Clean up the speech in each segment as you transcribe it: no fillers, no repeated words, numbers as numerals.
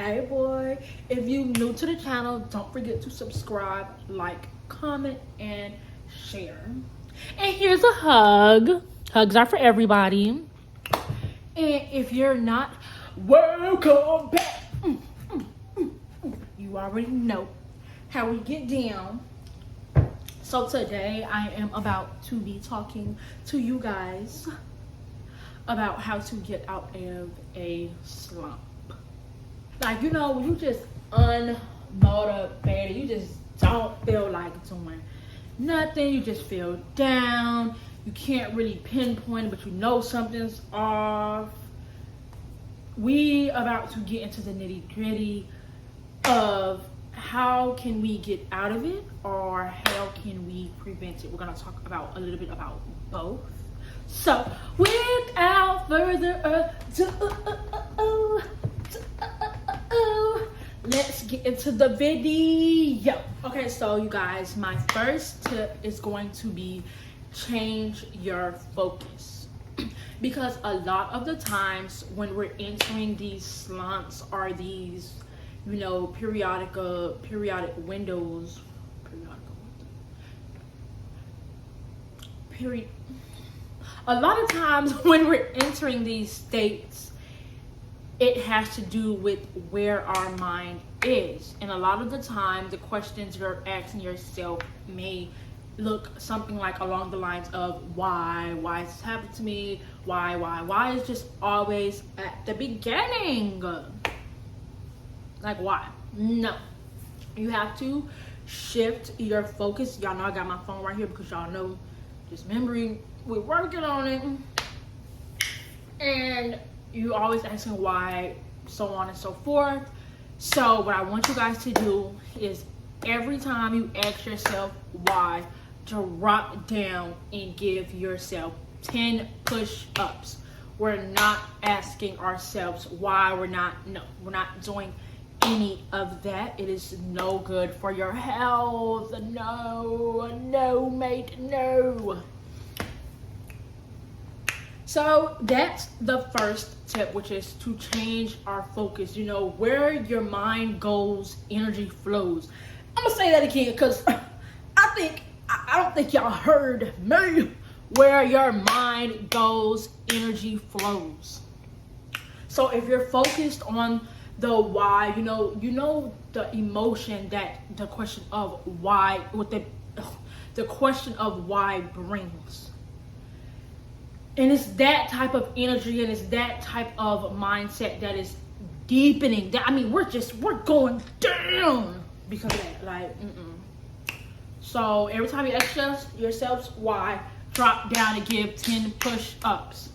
Hey boy, if you new to the channel, don't forget to subscribe, like, comment, and share. And here's a hug. Hugs are for everybody. And if you're not, welcome back. You already know how we get down. So today I am about to be talking to you guys about how to get out of a slump. Like, you know, when you just unmotivated, you just don't feel like doing nothing, you just feel down, you can't really pinpoint it, but you know something's off. We about to get into the nitty-gritty of how can we get out of it, or how can we prevent it. We're going to talk about a little bit about both. So without further ado, let's get into the video. Okay, so you guys, my first tip is going to be change your focus. Because a lot of the times when we're entering these slumps or these, you know, periodic windows, a lot of times when we're entering these states, it has to do with where our mind is. And a lot of the time, the questions you're asking yourself may look something like along the lines of why is this happening to me? Why is just always at the beginning? Like, why? No. You have to shift your focus. Y'all know I got my phone right here because y'all know this memory, we're working on it. And you always asking why, so on and so forth. So what I want you guys to do is every time you ask yourself why, drop down and give yourself 10 push-ups. We're not asking ourselves why. We're not doing any of that. It is no good for your health. No, mate, no. So that's the first tip, which is to change our focus. You know, where your mind goes, energy flows. I'm gonna say that again because I don't think y'all heard me. Where your mind goes, energy flows. So if you're focused on the why, you know the emotion that the question of why, what the question of why brings. And it's that type of energy and it's that type of mindset that is deepening. That, I mean, we're going down because of that. Like, So every time you ask yourselves why, drop down and give 10 push-ups.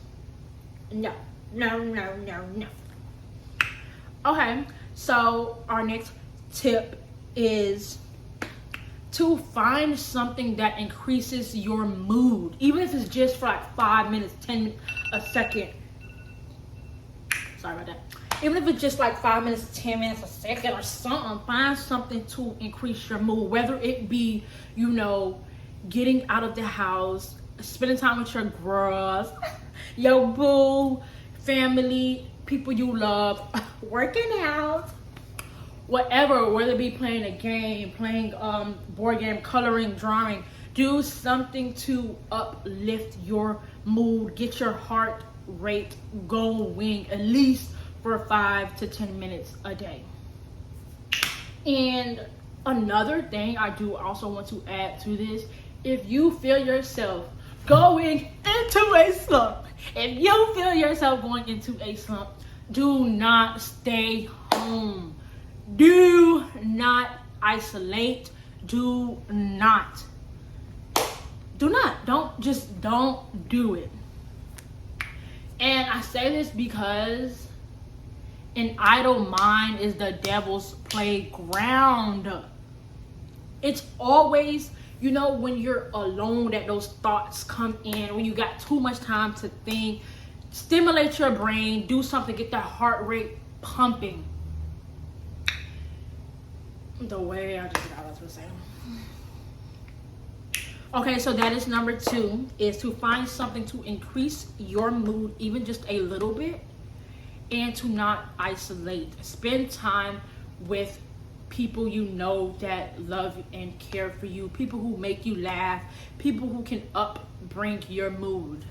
No. Okay, so our next tip is to find something that increases your mood, even if it's just for like 5 minutes, 10 a second. Sorry about that. Even if it's just like 5 minutes, 10 minutes, a second or something, find something to increase your mood, whether it be, you know, getting out of the house, spending time with your girls, your boo, family, people you love, working out, whatever, whether it be playing a game, playing board game, coloring, drawing. Do something to uplift your mood, get your heart rate going at least for 5 to 10 minutes a day. And another thing I do also want to add to this, if you feel yourself going into a slump, do not stay home. Do not isolate. Don't do it. And I say this because an idle mind is the devil's playground. It's always, you know, when you're alone that those thoughts come in, when you got too much time to think. Stimulate your brain, do something, get that heart rate pumping. The way I just forgot what I was gonna say. Okay, so that is number 2, is to find something to increase your mood, even just a little bit. and to not isolate. Spend time with people you know that love and care for you, people who make you laugh, people who can bring your mood.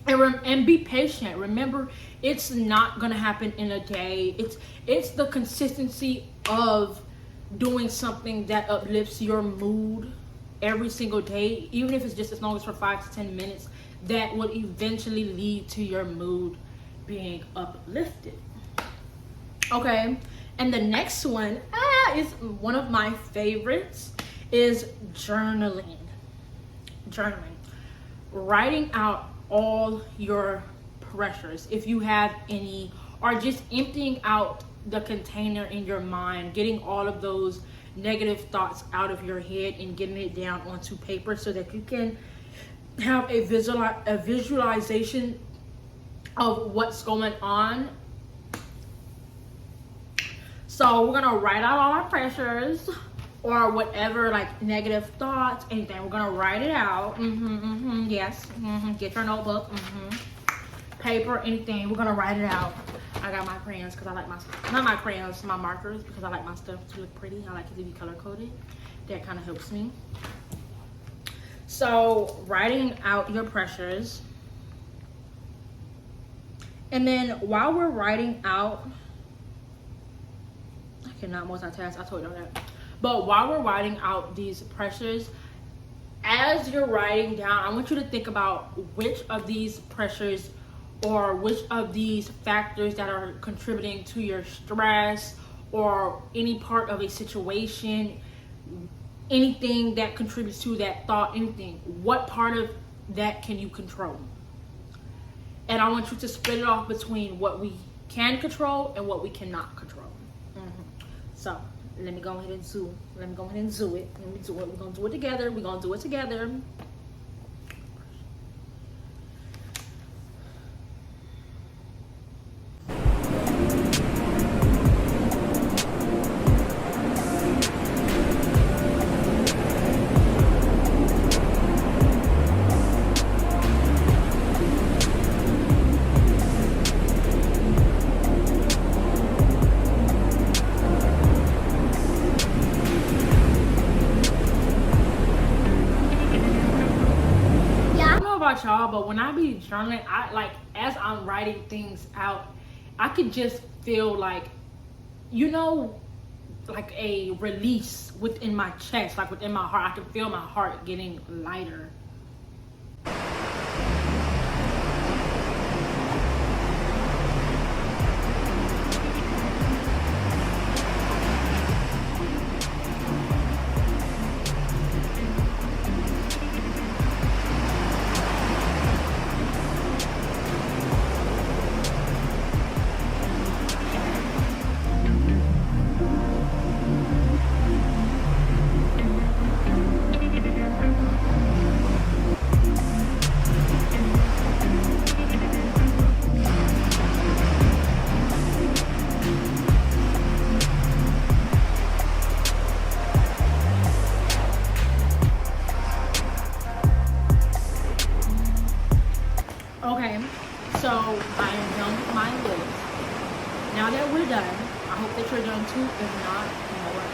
And be patient. Remember, it's not gonna happen in a day. It's the consistency of doing something that uplifts your mood every single day, even if it's just as long as for 5 to 10 minutes, that would eventually lead to your mood being uplifted. Okay, and the next one is one of my favorites, is journaling. Writing out all your pressures, if you have any, or just emptying out the container in your mind, getting all of those negative thoughts out of your head and getting it down onto paper so that you can have a visualization of what's going on. So we're gonna write out all our pressures or whatever, like negative thoughts, anything. We're gonna write it out. Yes. Get your notebook. Paper, anything. We're gonna write it out. I got my crayons because I like my, not my crayons, my markers, because I like my stuff to look pretty. I like it to be color coded. That kind of helps me. So writing out your pressures. And then while we're writing out, I cannot multitask, I told you that. But while we're writing out these pressures, as you're writing down, I want you to think about which of these pressures or which of these factors that are contributing to your stress or any part of a situation, anything that contributes to that thought, anything, what part of that can you control? And I want you to split it off between what we can control and what we cannot control. So let me go ahead and do it. Let me do it. We're gonna do it together. Y'all, but when I be journaling, I like, as I'm writing things out, I could just feel like, you know, like a release within my chest, like within my heart. I can feel my heart getting lighter. Okay, so I am done with my list. Now that we're done, I hope that you're done too. If not, you know what?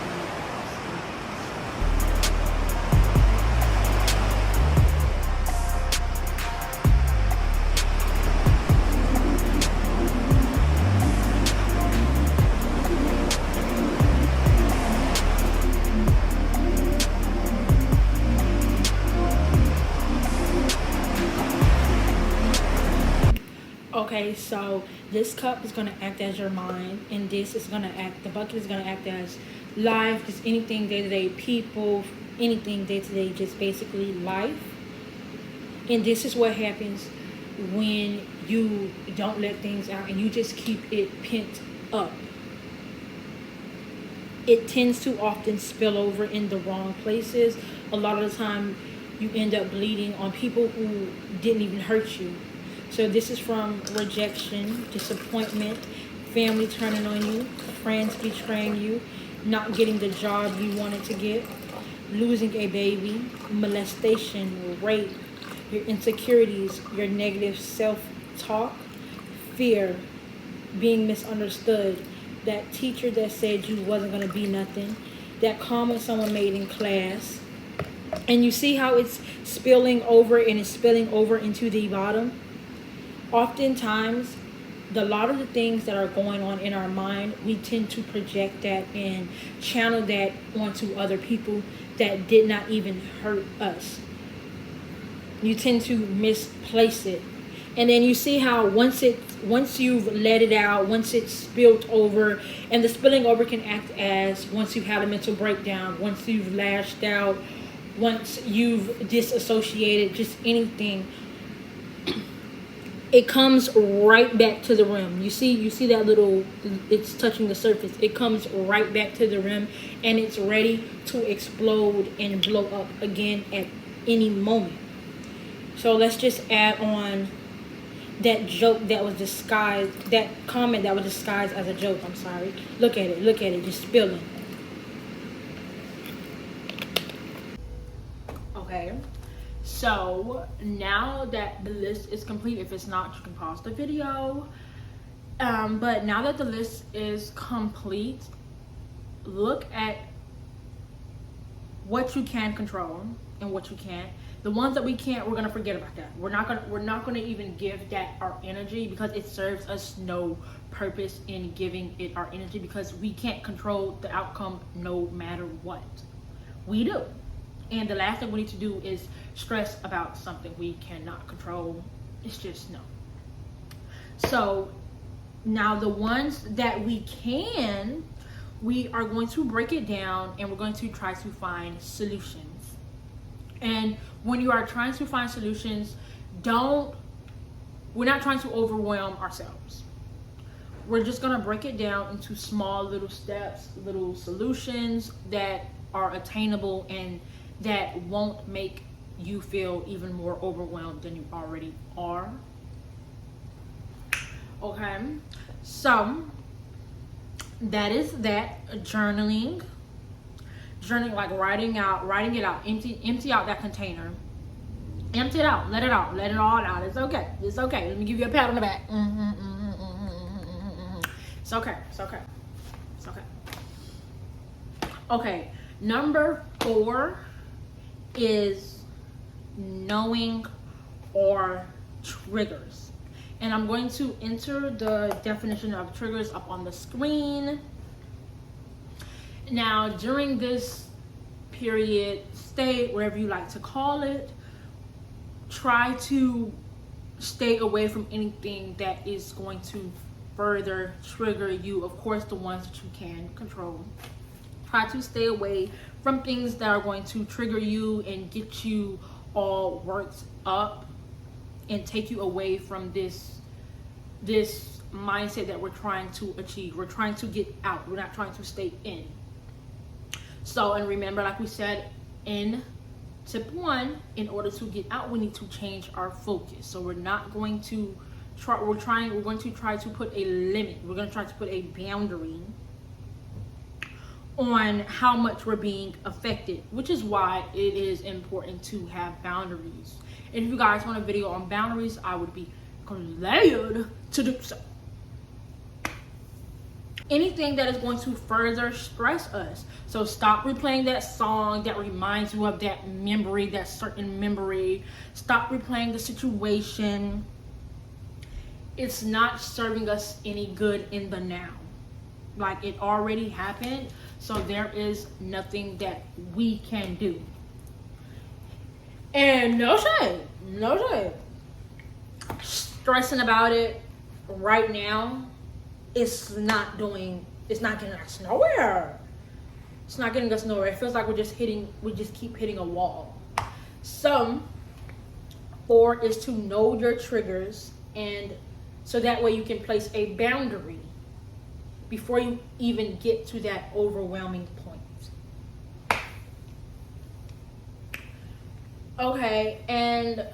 Okay, so this cup is going to act as your mind, and this is going to act, the bucket is going to act as life, just anything day-to-day, people, anything day-to-day, just basically life. And this is what happens when you don't let things out and you just keep it pent up. It tends to often spill over in the wrong places. A lot of the time you end up bleeding on people who didn't even hurt you. So this is from rejection, disappointment, family turning on you, friends betraying you, not getting the job you wanted to get, losing a baby, molestation, rape, your insecurities, your negative self-talk, fear being misunderstood, that teacher that said you wasn't going to be nothing, that comment someone made in class, and you see how it's spilling over and it's spilling over into the bottom. Oftentimes, a lot of the things that are going on in our mind, we tend to project that and channel that onto other people that did not even hurt us. You tend to misplace it. And then you see how once you've let it out, once it's spilled over, and the spilling over can act as once you've had a mental breakdown, once you've lashed out, once you've disassociated, just anything, it comes right back to the rim. You see that little, it's touching the surface. It comes right back to the rim, and it's ready to explode and blow up again at any moment. So let's just add on that joke that was disguised, that comment that was disguised as a joke. I'm sorry. Look at it, just spilling. Okay. So now that the list is complete, if it's not, you can pause the video. But now that the list is complete, look at what you can control and what you can't. The ones that we can't, we're gonna forget about that. We're not gonna even give that our energy, because it serves us no purpose in giving it our energy, because we can't control the outcome no matter what. We do. And the last thing we need to do is stress about something we cannot control. It's just no. So now the ones that we can, we are going to break it down and we're going to try to find solutions. And when you are trying to find solutions, we're not trying to overwhelm ourselves. We're just gonna break it down into small little steps, little solutions that are attainable and that won't make you feel even more overwhelmed than you already are. Okay, so that is that. Journaling, like writing it out, empty out that container, empty it out, let it all out. It's okay. Let me give you a pat on the back. It's okay. Okay, number 4 is knowing our triggers. And I'm going to enter the definition of triggers up on the screen. Now, during this period, state, whatever you like to call it, try to stay away from anything that is going to further trigger you. Of course, the ones that you can control. Try to stay away from things that are going to trigger you and get you all worked up and take you away from this mindset that we're trying to achieve. We're trying to get out. We're not trying to stay in. So, and remember, like we said in tip 1, in order to get out, we need to change our focus. So we're not going to try, we're going to try to put a limit. We're going to try to put a boundary on how much we're being affected, which is why it is important to have boundaries. And if you guys want a video on boundaries, I would be glad to do so. Anything that is going to further stress us. So stop replaying that song that reminds you of that memory, that certain memory. Stop replaying the situation. It's not serving us any good in the now. Like, it already happened, so there is nothing that we can do. And no shade. Stressing about it right now, it's not getting us nowhere. It's not getting us nowhere. It feels like we just keep hitting a wall. So 4 is to know your triggers, and so that way you can place a boundary before you even get to that overwhelming point. Okay, and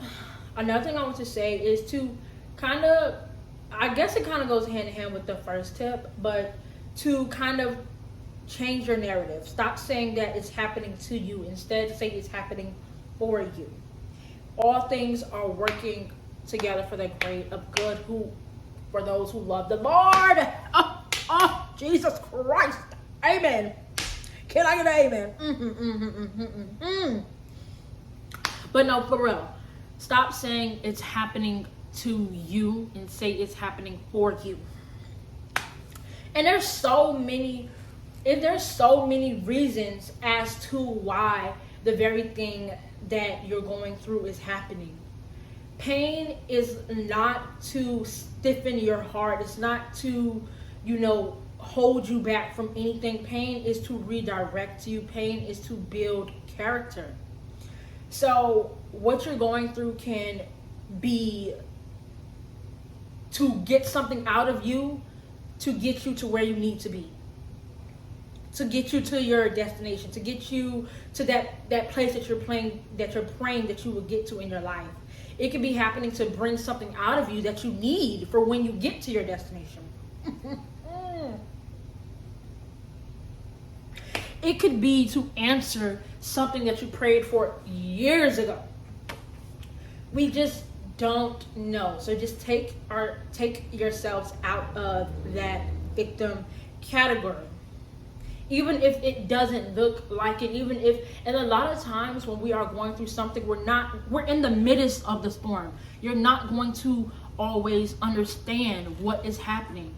another thing I want to say is to kind of, I guess it kind of goes hand in hand with the first tip, but to kind of change your narrative. Stop saying that it's happening to you. Instead, say it's happening for you. All things are working together for the great of good for those who love the Lord. Oh, Jesus Christ. Amen. Can I get an amen? But no, for real. Stop saying it's happening to you and say it's happening for you. And there's so many reasons as to why the very thing that you're going through is happening. Pain is not to stiffen your heart. It's not to, hold you back from anything. Pain is to redirect you. Pain is to build character. So what you're going through can be to get something out of you, to get you to where you need to be, to get you to your destination, to get you to that place that you're praying that you will get to in your life. It could be happening to bring something out of you that you need for when you get to your destination. It could be to answer something that you prayed for years ago. We just don't know. So just take yourselves out of that victim category. Even if it doesn't look like it, and a lot of times when we are going through something, we're in the midst of the storm. You're not going to always understand what is happening.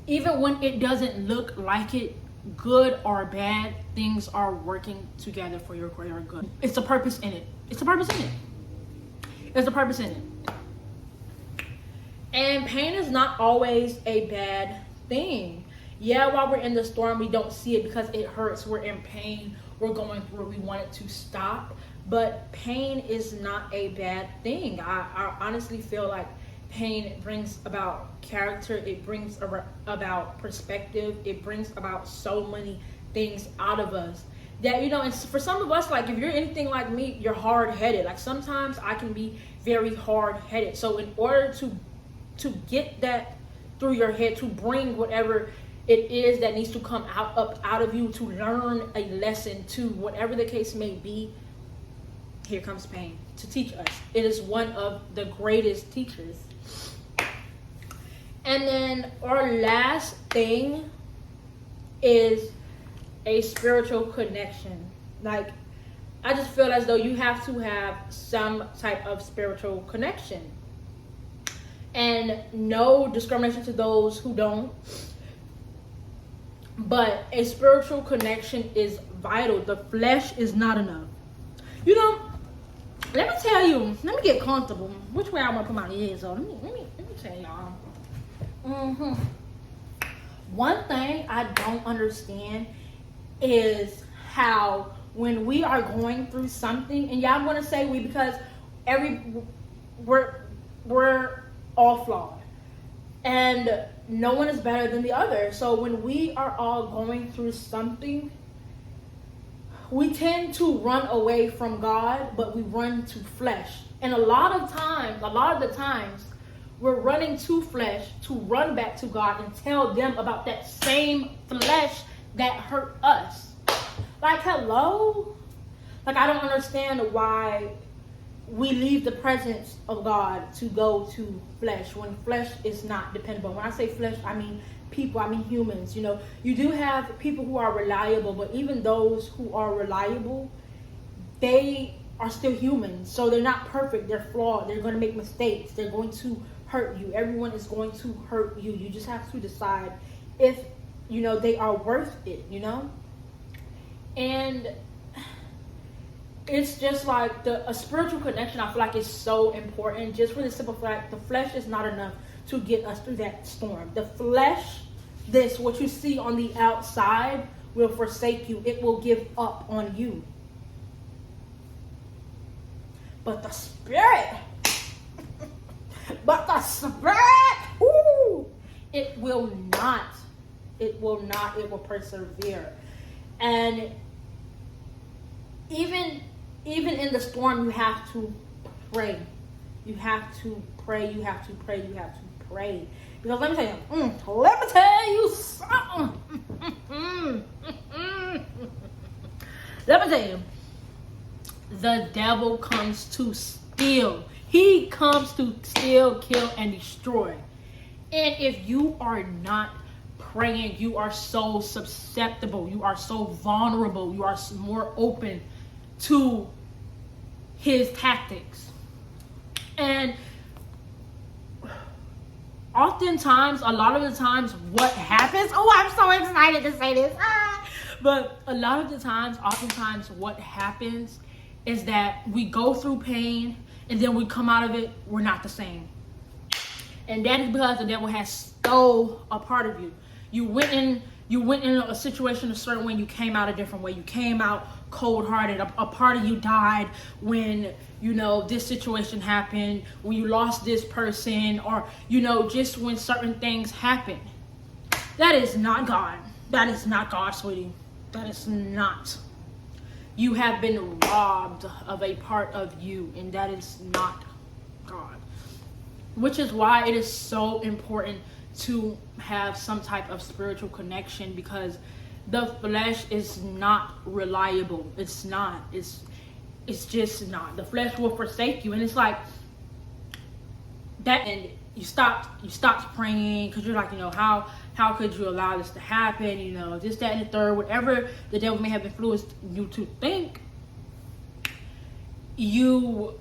Even when it doesn't look like it, good or bad, things are working together for your greater good. It's a purpose in it. And pain is not always a bad thing. Yeah, while we're in the storm, we don't see it because it hurts. We're in pain. We're going through it. We want it to stop. But pain is not a bad thing. I honestly feel like pain brings about character. It brings about perspective. It brings about so many things out of us that, and for some of us, like if you're anything like me, you're hard-headed. Like sometimes I can be very hard-headed. So in order to get that through your head, to bring whatever it is that needs to come out of you, to learn a lesson, to whatever the case may be, here comes pain to teach us. It is one of the greatest teachers. And then our last thing is a spiritual connection. Like, I just feel as though you have to have some type of spiritual connection. And no discrimination to those who don't. But a spiritual connection is vital. The flesh is not enough. Let me tell you, let me get comfortable. Which way I want to put my ears on? Let me tell y'all. One thing I don't understand is how when we are going through something, and y'all, I'm going to say we because we're all flawed. And no one is better than the other. So when we are all going through something, we tend to run away from God, but we run to flesh. And a lot of the times, we're running to flesh to run back to God and tell them about that same flesh that hurt us. Like, hello? Like, I don't understand why we leave the presence of God to go to flesh when flesh is not dependable. When I say flesh, I mean people, I mean humans. You do have people who are reliable, but even those who are reliable, they are still humans. So they're not perfect, they're flawed, they're going to make mistakes, they're going to hurt you. Everyone is going to hurt you. You just have to decide if, they are worth it, And it's just like a spiritual connection, I feel like is so important, just for the simple fact the flesh is not enough to get us through that storm. The flesh, what you see on the outside, will forsake you. It will give up on you. But the spirit, it will not. It will persevere. And even in the storm, you have to pray. You have to pray. Because let me tell you something. Let me tell you. The devil comes to steal. He comes to steal, kill, and destroy. And if you are not praying, you are so susceptible, you are so vulnerable, you are more open to his tactics. And oftentimes, a lot of the times, what happens, oh, I'm so excited to say this, but a lot of the times, oftentimes, what happens is that we go through pain, and then we come out of it, we're not the same. And that is because the devil has stole a part of you. You went in a situation a certain way, you came out a different way. You came out cold-hearted. A part of you died when, this situation happened, when you lost this person, or, just when certain things happen. That is not God. That is not God, sweetie. That is not. You have been robbed of a part of you, and that is not God. Which is why it is so important to have some type of spiritual connection, because the flesh is not reliable. It's not. It's just not. The flesh will forsake you, and it's like that. And you stopped praying because you're like, how could you allow this to happen? This, that, and the third, whatever the devil may have influenced you to think. You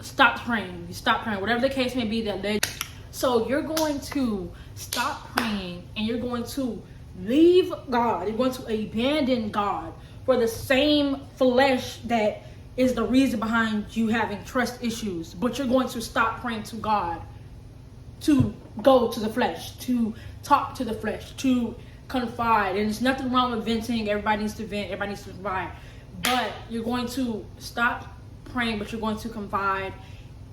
stop praying. You stop praying. Whatever the case may be that led. So you're going to stop praying, and you're going to leave God. You're going to abandon God for the same flesh that is the reason behind you having trust issues. But you're going to stop praying to God, to go to the flesh, to talk to the flesh, to confide. And there's nothing wrong with venting. Everybody needs to vent. Everybody needs to confide. But you're going to stop praying, but you're going to confide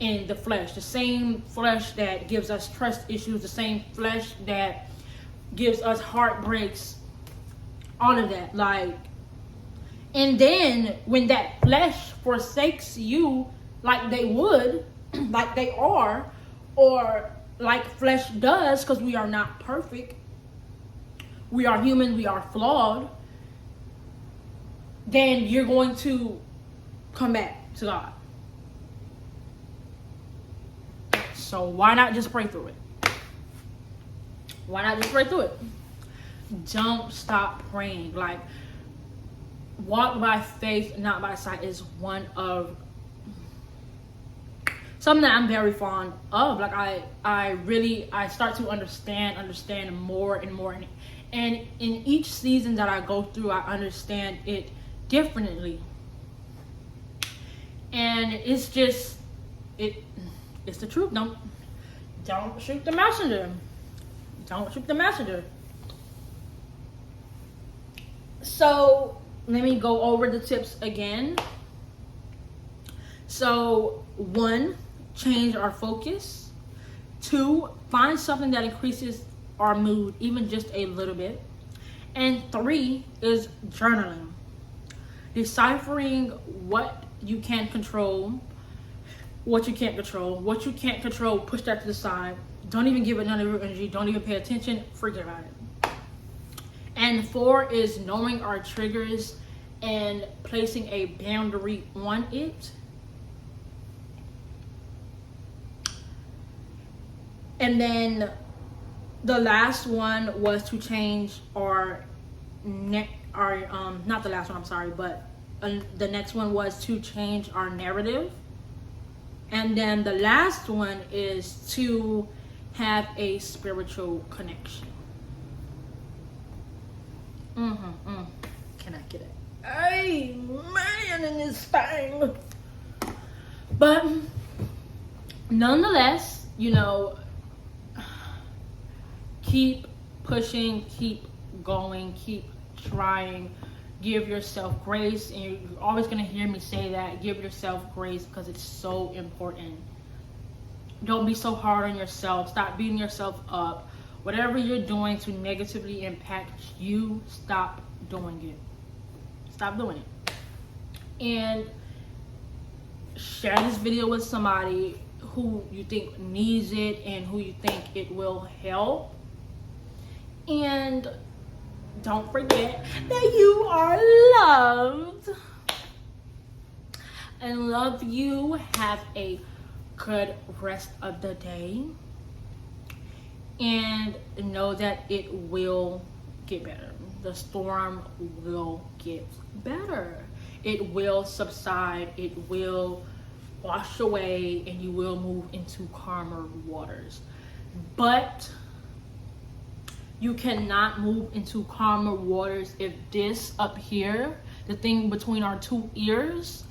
in the flesh. The same flesh that gives us trust issues, the same flesh that gives us heartbreaks, all of that. And then when that flesh forsakes you, like they would, like they are, or like flesh does, because we are not perfect, we are human, we are flawed, then you're going to come back to God. So why not just pray through it? Why not just pray through it? Don't stop praying. Walk by faith, not by sight, is one of something that I'm very fond of. I start to understand more and more. And in each season that I go through, I understand it differently. And it's just, it's the truth. Don't shoot the messenger. Don't shoot the messenger. So let me go over the tips again. So 1, change our focus. 2, find something that increases our mood, even just a little bit. And 3 is journaling. Deciphering what you can control, what you can't control. What you can't control, push that to the side. Don't even give it none of your energy. Don't even pay attention. Forget about it. And 4 is knowing our triggers and placing a boundary on it. And then the last one was to change not the last one, I'm sorry, but the next one was to change our narrative. And then the last one is to have a spiritual connection. Can I get it? Amen in this thing. But nonetheless, keep pushing, keep going, keep trying. Give yourself grace. And you're always going to hear me say that. Give yourself grace, because it's so important. Don't be so hard on yourself. Stop beating yourself up. Whatever you're doing to negatively impact you, stop doing it. Stop doing it. And share this video with somebody who you think needs it and who you think it will help. And don't forget that you are loved. I love you. Have a good rest of the day. And know that it will get better. The storm will get better. It will subside. It will wash away, and you will move into calmer waters. But you cannot move into calmer waters if this up here, the thing between our two ears,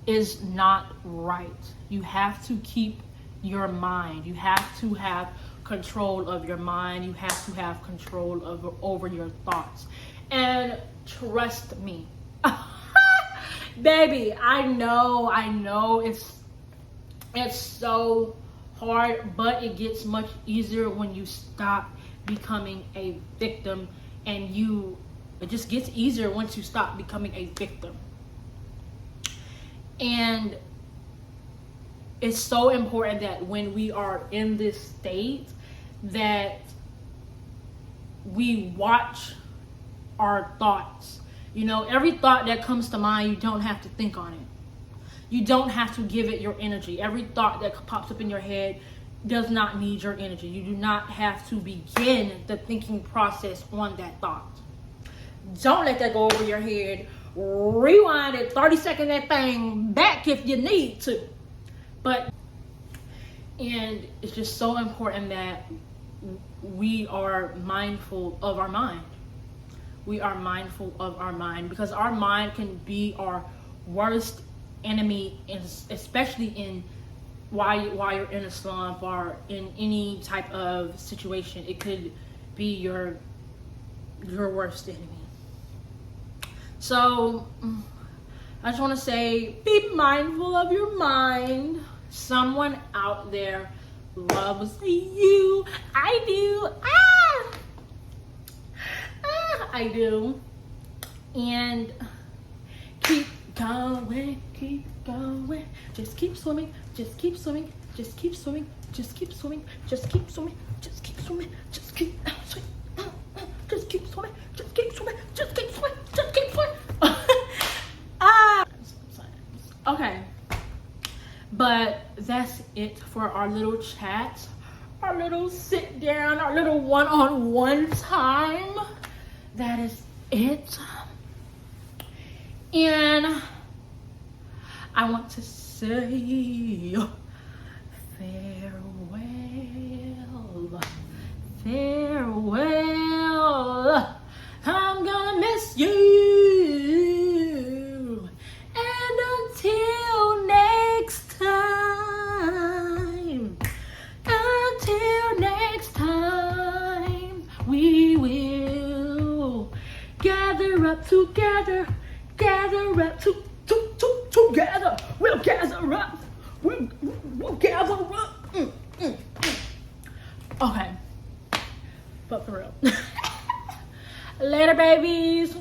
is not right. You have to keep your mind. You have to have control of your mind. You have to have control over your thoughts. And trust me, baby, I know it's so hard, but it gets much easier when you stop becoming a victim, and it just gets easier once you stop becoming a victim. And it's so important that when we are in this state, that we watch our thoughts. You know, every thought that comes to mind, you don't have to think on it. You don't have to give it your energy. Every thought that pops up in your head does not need your energy. You do not have to begin the thinking process on that thought. Don't let that go over your head. Rewind it, 30 seconds that thing back if you need to. And it's just so important that we are mindful of our mind. We are mindful of our mind, because our mind can be our worst enemy, especially in while you're in a slump or in any type of situation. It could be your worst enemy. So I just want to say, be mindful of your mind. Someone out there loves you. I do. I do. And keep going, keep going. Just keep swimming, just keep swimming, just keep swimming, just keep swimming, just keep swimming, just keep swimming, just keep swimming, just keep swimming, just keep swimming, just keep swimming, just keep swimming. Okay. But that's it for our little chat, our little sit down, our little one-on-one time. That is it. And I want to say farewell, farewell. I'm gonna miss you. And until next time, we will gather up together, gather up together. We'll gather up. We'll gather up. Okay, but for real. Later, babies.